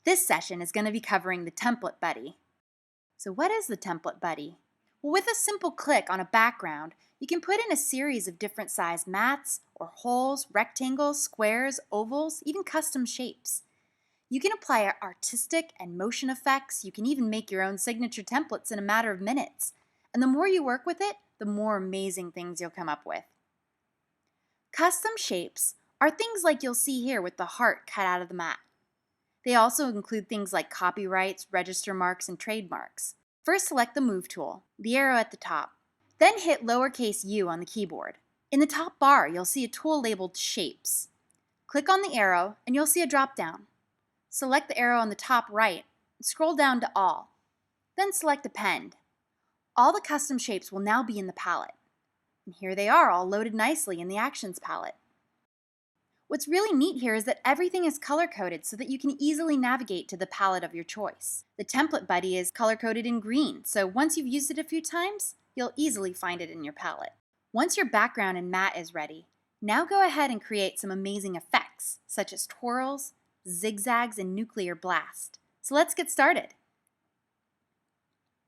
This session is going to be covering the template buddy. So what is the template buddy? Well, with a simple click on a background, you can put in a series of different size mats or holes, rectangles, squares, ovals, even custom shapes. You can apply artistic and motion effects. You can even make your own signature templates in a matter of minutes. And the more you work with it, the more amazing things you'll come up with. Custom shapes are things like you'll see here with the heart cut out of the mat. They also include things like copyrights, register marks, and trademarks. First, select the Move tool, the arrow at the top. Then hit lowercase u on the keyboard. In the top bar, you'll see a tool labeled Shapes. Click on the arrow, and you'll see a drop-down. Select the arrow on the top right, and scroll down to All. Then select Append. All the custom shapes will now be in the palette. And here they are, all loaded nicely in the Actions palette. What's really neat here is that everything is color-coded so that you can easily navigate to the palette of your choice. The template buddy is color-coded in green, so once you've used it a few times, you'll easily find it in your palette. Once your background and mat is ready, now go ahead and create some amazing effects, such as twirls, zigzags, and nuclear blast. So let's get started.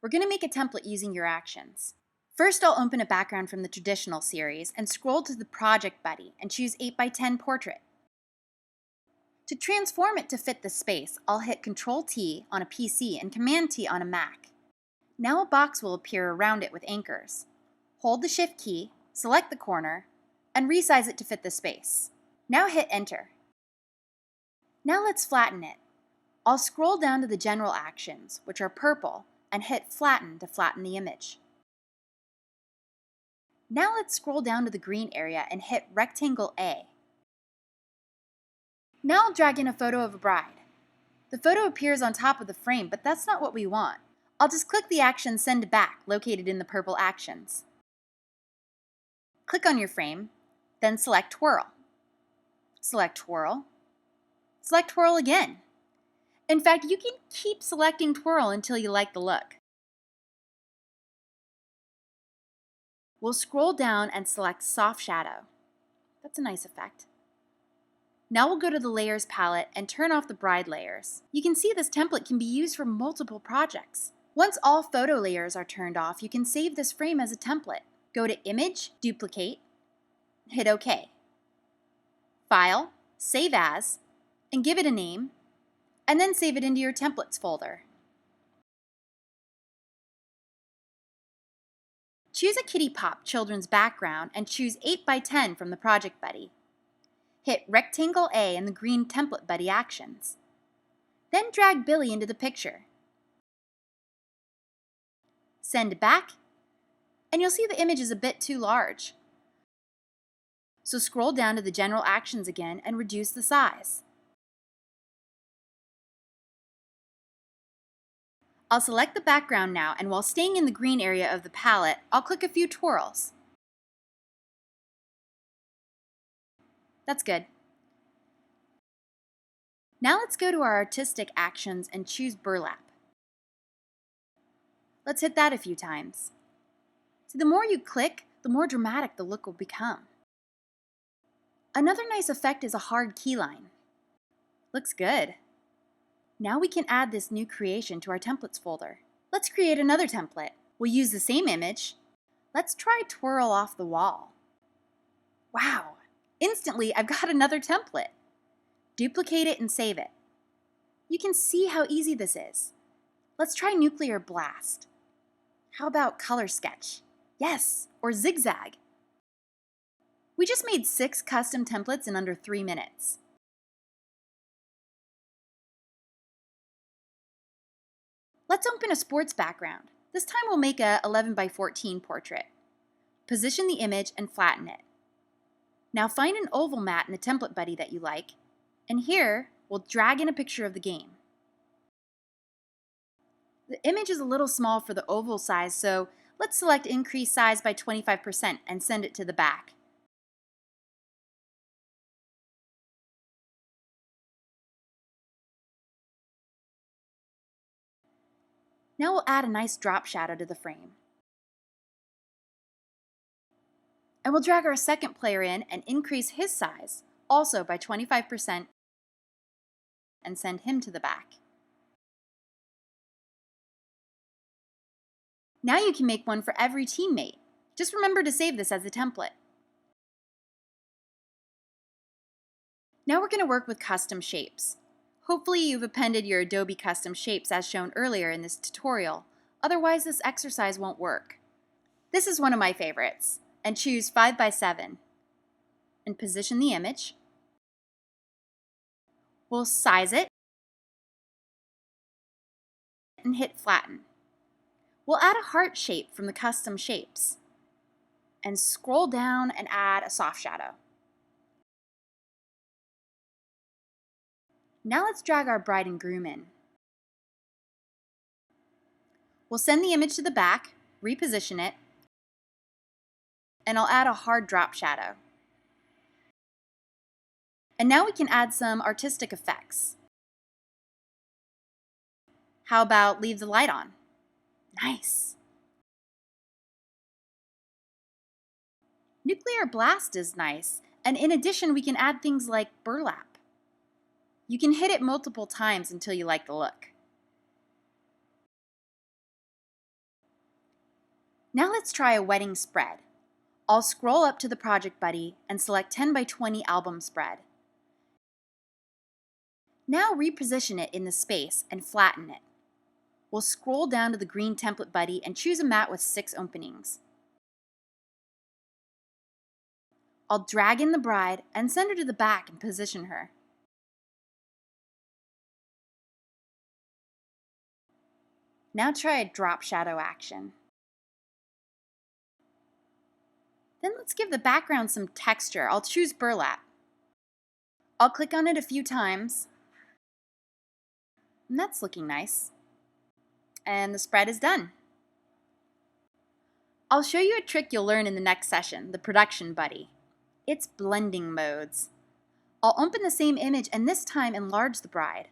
We're going to make a template using your actions. First, I'll open a background from the traditional series and scroll to the Project Buddy and choose 8x10 Portrait. To transform it to fit the space, I'll hit Ctrl-T on a PC and Command-T on a Mac. Now a box will appear around it with anchors. Hold the Shift key, select the corner, and resize it to fit the space. Now hit Enter. Now let's flatten it. I'll scroll down to the General Actions, which are purple, and hit Flatten to flatten the image. Now let's scroll down to the green area and hit Rectangle A. Now I'll drag in a photo of a bride. The photo appears on top of the frame, but that's not what we want. I'll just click the action Send to Back located in the purple actions. Click on your frame, then select Twirl. Select Twirl. Select Twirl again. In fact, you can keep selecting Twirl until you like the look. We'll scroll down and select Soft Shadow. That's a nice effect. Now we'll go to the Layers palette and turn off the bride layers. You can see this template can be used for multiple projects. Once all photo layers are turned off, you can save this frame as a template. Go to Image, Duplicate, hit OK. File, Save As, and give it a name, and then save it into your Templates folder. Choose a Kiddie Pop children's background and choose 8x10 from the Project Buddy. Hit Rectangle A in the green Template Buddy actions. Then drag Billy into the picture. Send back, and you'll see the image is a bit too large. So scroll down to the General Actions again and reduce the size. I'll select the background now, and while staying in the green area of the palette, I'll click a few twirls. That's good. Now let's go to our artistic actions and choose Burlap. Let's hit that a few times. So the more you click, the more dramatic the look will become. Another nice effect is a hard keyline. Looks good. Now we can add this new creation to our templates folder. Let's create another template. We'll use the same image. Let's try Twirl Off the Wall. Wow! Instantly, I've got another template. Duplicate it and save it. You can see how easy this is. Let's try Nuclear Blast. How about Color Sketch? Yes, or Zigzag. We just made 6 custom templates in under 3 minutes. Let's open a sports background. This time we'll make a 11x14 portrait. Position the image and flatten it. Now find an oval mat in the template buddy that you like, and here we'll drag in a picture of the game. The image is a little small for the oval size, so let's select Increase Size by 25% and send it to the back. Now we'll add a nice drop shadow to the frame. And we'll drag our second player in and increase his size, also by 25%, and send him to the back. Now you can make one for every teammate. Just remember to save this as a template. Now we're going to work with custom shapes. Hopefully you've appended your Adobe custom shapes as shown earlier in this tutorial. Otherwise, this exercise won't work. This is one of my favorites, and choose 5 by 7 and position the image. We'll size it and hit flatten. We'll add a heart shape from the custom shapes and scroll down and add a soft shadow. Now let's drag our bride and groom in. We'll send the image to the back, reposition it, and I'll add a hard drop shadow. And now we can add some artistic effects. How about leave the light on? Nice. Nuclear blast is nice, and in addition we can add things like burlap. You can hit it multiple times until you like the look. Now let's try a wedding spread. I'll scroll up to the project buddy and select 10 by 20 album spread. Now reposition it in the space and flatten it. We'll scroll down to the green template buddy and choose a mat with 6 openings. I'll drag in the bride and send her to the back and position her. Now try a drop shadow action. Then let's give the background some texture. I'll choose burlap. I'll click on it a few times. And that's looking nice. And the spread is done. I'll show you a trick you'll learn in the next session, the production buddy. It's blending modes. I'll open the same image and this time enlarge the bride.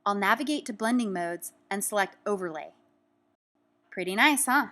I'll navigate to blending modes and select overlay. Pretty nice, huh?